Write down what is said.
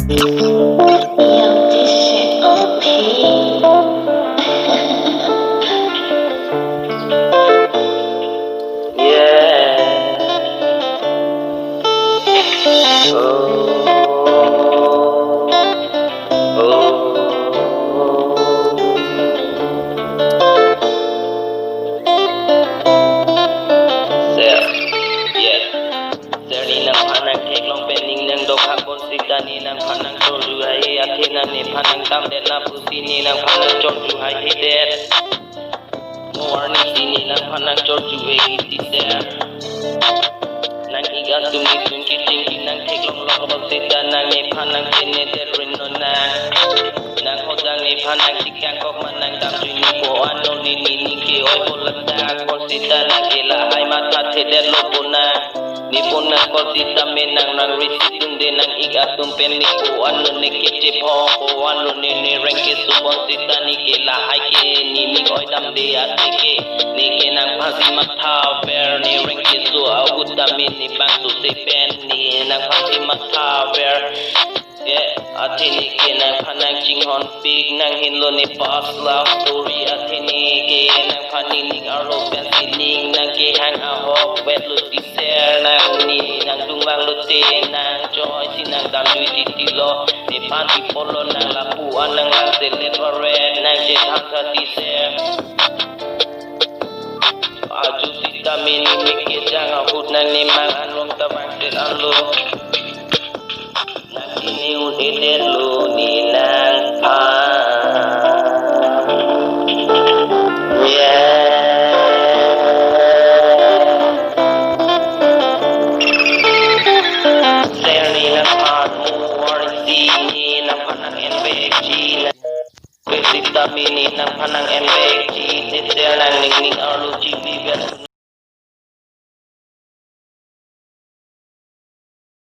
Yo, this shit OP. Yeah. Serni nang panang kek long pening nang dok hakon sitani nang panang tolu hai athena ni panang tam den na pusini nang panang tolu hai hidet warni sini nang panang tolu hai hidet nang iga tumi tungki tinggi nang kek long long sita nang ni panang kene derin no nang hodang ni panang tikang kok manang tam tuni po ano ni ke oi bolada ko sita nang kela hai mata teder lo punang Nipuna ko sita menang nang risi tunde nang iga tumpen ni ko ano ni kece po ko ano ni rengke subon sita ni ke la hai ke ni oi dam de atike ni ke nang pasi matha ver ni rengke su au dami ni bang su se pen ni nang pasi matha ver athini ke nang phanang jinghon pig nang hinlo ni past love story athini ke nang phani ni aro pensi ning nang ke hang a hok wet lu ti ser nang ni nang dungwang lu te nang joy si nang dam du ti lo ni panti polo nang lapu anang lang se let red nang je tham sa ti ser aju sita mini mikir jangan hut nang ni mang anum tabang se alo ini udah lu ninang Serni nang pan muar sini nang panang NBG Besita mini nang panang NBG Ser nang ning arlu cibi